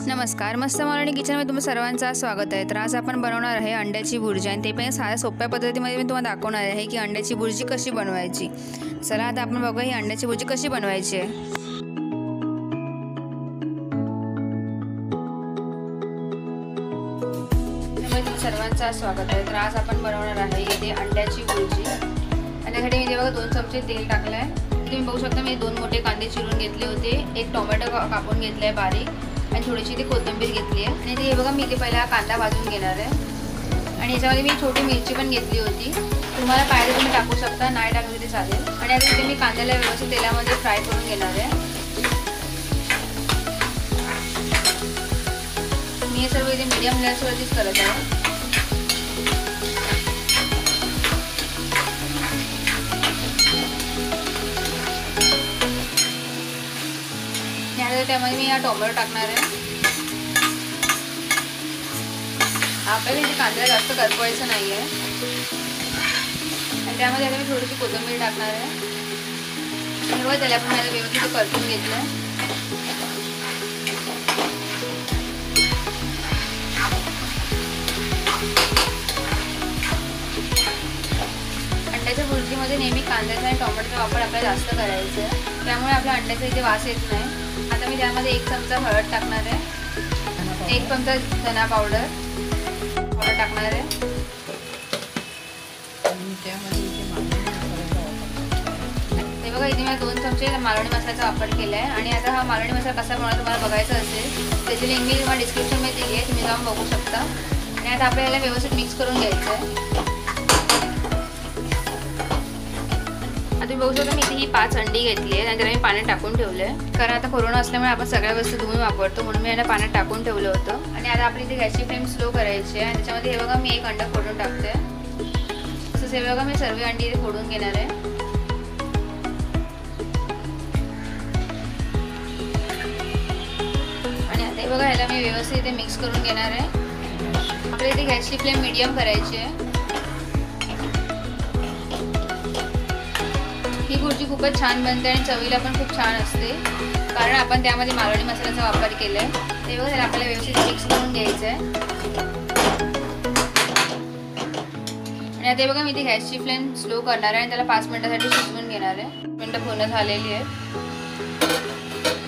नमस्कार, मस्त मॉर्निंग किचनमध्ये तुम्हा सर्वांचं स्वागत आहे। तर आज आपण बनवणार आहे अंड्याची भुर्जी आणि ते पण साध्या सोप्या पद्धतीमध्ये मी तुम्हाला दाखवणार आहे की अंड्याची भुर्जी कशी बनवायची। चला आता आपण बघूया ही अंड्याची भुर्जी कशी बनवायची आहे। सर्वांचं स्वागत आहे। तर आज आपण बनवणार आहे इथे अंड्याची भुर्जी आणि त्यासाठी मी बघा 2 चमचे तेल टाकले आहे। तुम्ही बघू शकता मी 2 मोठे कांदे चिरून घेतले होते, एक टोमॅटो कापून घेतलाय बारीक आणि थोडीशी ती कोथिंबीर घेतली आहे आणि ते बघा मी इथे पहिला कांदा भाजून घेणार आहे आणि याच्यामध्ये मी छोटी मिरची पण घेतली होती। तुम्हाला पाहिजे तुम्ही टाकू शकता, नाही टाकलं तरी चालेल। आणि आता इथे मी कांद्याला व्यवस्थित तेलामध्ये फ्राय करून घेणार आहे। मी हे सर्व इथे मीडियम गॅसवरतीच करत आहे। त्यामध्ये मी हा टोमॅटो टाकणार आहे। आपल्याला इथे कांद्याला जास्त करपवायचं नाही आहे आणि त्यामध्ये आता मी थोडीशी कोथिंबीर टाकणार आहे आणि त्याला पण मला व्यवस्थित परतून घेतलं। अंड्याच्या भुर्जीमध्ये नेहमी कांद्याचा आणि टोमॅटोचा वापर आपल्याला जास्त करायचा आहे, त्यामुळे आपल्या अंड्याचा इथे वास येत नाही। आता मी त्यामध्ये 1 चमचा हळद टाकणार आहे, 1 चमचा धना पावडर टाकणार आहे। ते बघा इथे मी 2 चमचे मालवणी मसाल्याचा वापर केला आहे आणि आता हा मालवणी मसाला कसा बनवायचा तुम्हाला बघायचा असेल त्याची लिंक मी तुम्हाला डिस्क्रिप्शनमध्ये दिली आहे, तुम्ही जाऊन बघू शकता। आणि आता आपल्याला व्यवस्थित मिक्स करून घ्यायचं आहे। तुम्ही बघू शकता मी इथे ही 5 अंडी घेतली आहे आणि त्याला मी पाण्यात टाकून ठेवलं आहे, कारण आता कोरोना असल्यामुळे आपण सगळ्या वस्तू धुवून वापरतो, म्हणून मी याला पाण्यात टाकून ठेवलं होतं। आणि आता आपली इथे गॅसची फ्लेम स्लो करायची आहे आणि त्याच्यामध्ये हे बघा मी 1 अंडा फोडून टाकते। तसंच हे बघा मी सर्व अंडी इथे फोडून घेणार आहे आणि आता हे बघा याला मी व्यवस्थित इथे मिक्स करून घेणार आहे। आपल्या इथे गॅसची फ्लेम मीडियम करायची आहे। ही भुर्जी खूपच छान बनते आणि चवीला पण खूप छान असते, कारण आपण त्यामध्ये मालवणी मसाल्याचा वापर केला आहे। ते बघा आपल्याला व्यवस्थित मिक्स करून घ्यायचं आहे आणि आता बघा मी ती गॅसची फ्लेम स्लो करणार आहे आणि त्याला 5 मिनिटांसाठी शिजवून घेणार आहे। मिनिटं पूर्ण झालेली आहे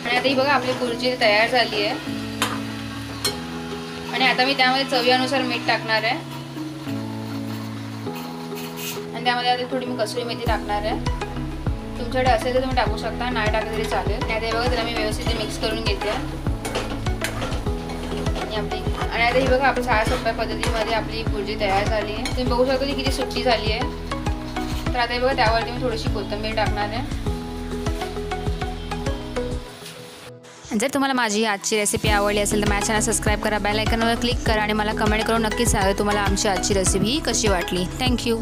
आणि आता ही बघा आपली भुर्जी तयार झाली आहे आणि आता मी त्यामध्ये चवीनुसार मीठ टाकणार आहे आणि त्यामध्ये आता थोडी मी कसुरी मेथी टाकणार आहे। तुमच्याकडे असेल तर तुम्ही टाकू शकता, नाही टाकलं तरी चालेल। आता बघा त्याला मी व्यवस्थित मिक्स करून घेते आणि आता ही बघा आपली साध्या सोप्या पद्धतीमध्ये आपली भुर्जी तयार झाली आहे। तुम्ही बघू शकता ती किती सुट्टी झाली आहे। तर आता बघा त्यावरती मी थोडीशी कोथिंबीर टाकणार आहे। जर तुम्हाला माझी आजची रेसिपी आवडली असेल तर माझ्या चॅनल सबस्क्राईब करा, बेल आयकॉनवर क्लिक करा आणि मला कमेंट करून नक्कीच सांगा तुम्हाला आमची आजची रेसिपी कशी वाटली। थँक्यू।